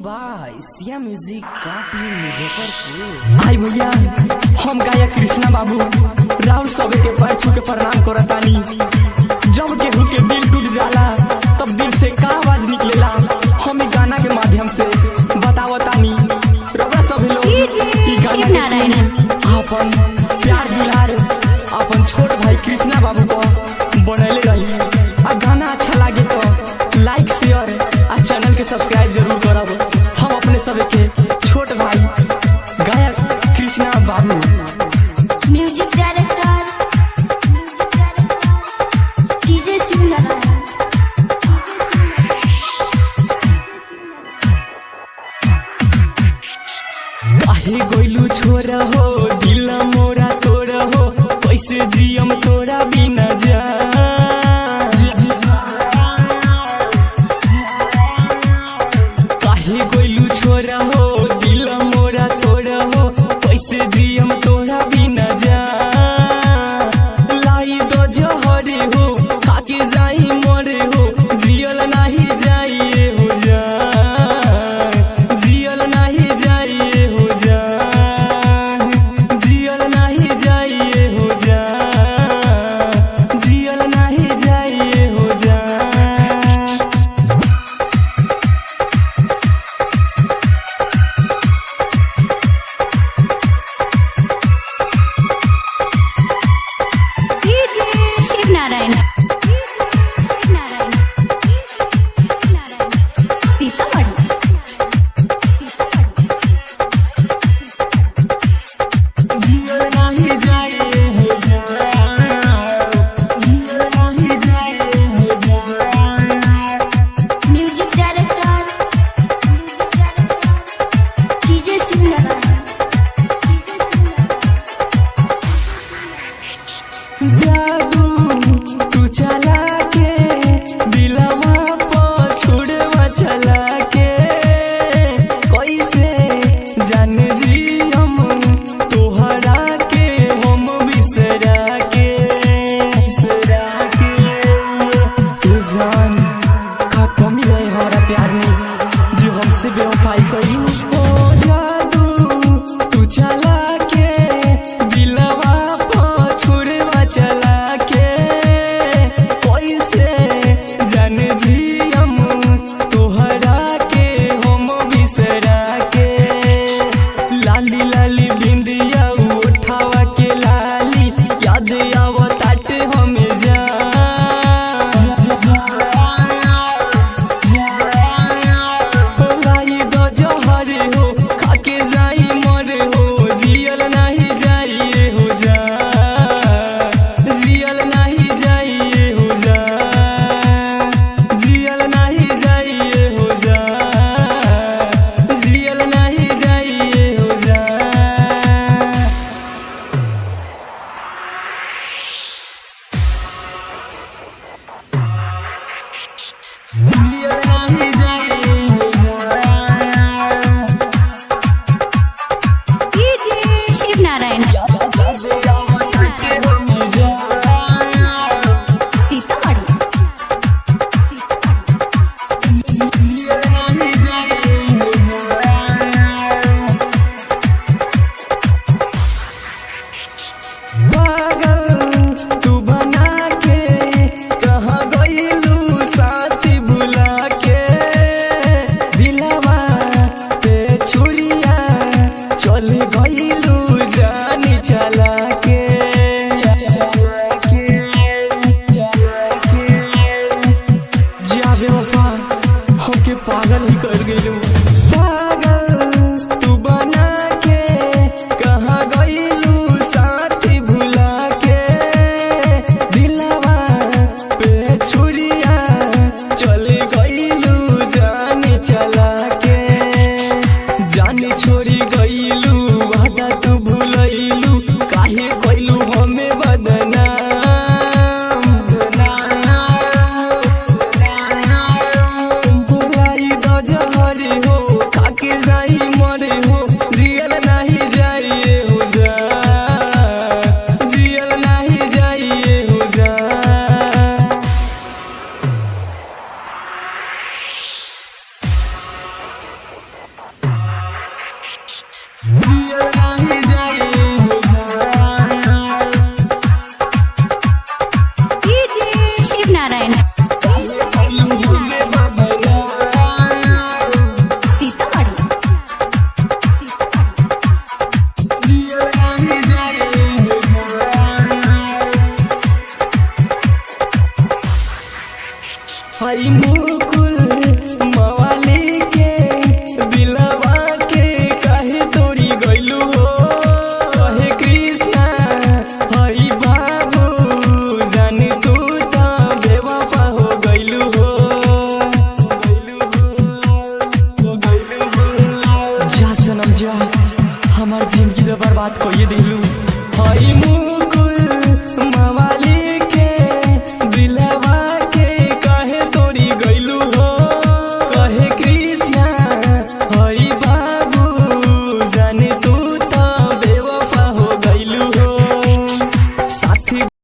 By Siya music का team Muzaffarpur. आई भैया हम गायक कृष्णा बाबू राहुल सबे के पैर छू के प्रणाम करतानी। जब केहू के दिल टूट जाला तब दिल से का आवाज निकलेला हम गाना के माध्यम से बतावतानी। रउआ सभी लोग ई गाना के सुनी अपन प्यार दुलार अपन छोट भाई कृष्णा बाबू को बनैले रही। आ गाना अच्छा लागे तो लाइक शेयर आ चैनल के सब्सक्राइब जरूर करब। हम अपने सब के छोट भाई गायक कृष्णा बाबू म्यूजिक डायरेक्टर डीजे सिंगर काहे गोइलू छोरा हो दिल मोरा तोरा हो कैसे जियम तोरा बिना जा। काहे गोइलू छोरा हो दिल मोरा तोरा हो कैसे जियम तोरा बिना जा। लाई दो जहरे हो खाके जाई मरे हो जियल नाही जाइए हो जा। जियल नाही जाइए हो जा। जियल नाही जाइए हो जा। जियल नाही जाइए हो जा। डीजे शिव नारायण सीतामढ़ी जियल नाही जाइए हो जा। जियल नाही जाइए हो जा। म्यूजिक डायरेक्टर डीजे सिंगर जादू तू चला के दिलवा पर छोड़वा चला के कैसे जान जी हम तोहरा के हम बिसरा के जान का कमी है हमारा प्यार में जो हमसे बेवफाई करी। ओ जादू तू चला के दिलवा पर छोड़वा चला के कैसे जान जी हम तोहरा के हम बिसरा के। लाली लाली बिंदिया उठावा के लाली याद आवताट हमें जा। लाई दो जहरे हो खाके जाई मरे हो जियल नाही जाइए हो जा। जियल नाही जाइए हो जा। जियल नाही जाइए हो जा। जियल नाही जाइए हो जा। जियल नाही जाइए हो जा। डीजे शिव नारायण सीतामढ़ी पागल तू बना के कहाँ गइलू साथी भुला के। दिलवा पे छुरिया चल गइलू जानी चला के। जाबे वफा हमके पागल ही कर गइलू। पागल तू बना के कहाँ गइलू साथी भुला के। दिलवा पे छुरिया चल गइलू जानी चला के। जानी छोड़ी गइलू वादा तू भूलैलू काहे कइलू हमें बदनाम। बुलाई दो जहरे हो डीजे शिव नारायण सीतामढ़ी हई मुकुल मवाली के दिलवा के काहे तोरी गइलू हो कहे कृष्णा हई बाबू जान तू तो बेवफा हो गइलू हो जा सनम जा हमार जिंदगी तो बर्बाद कइए दी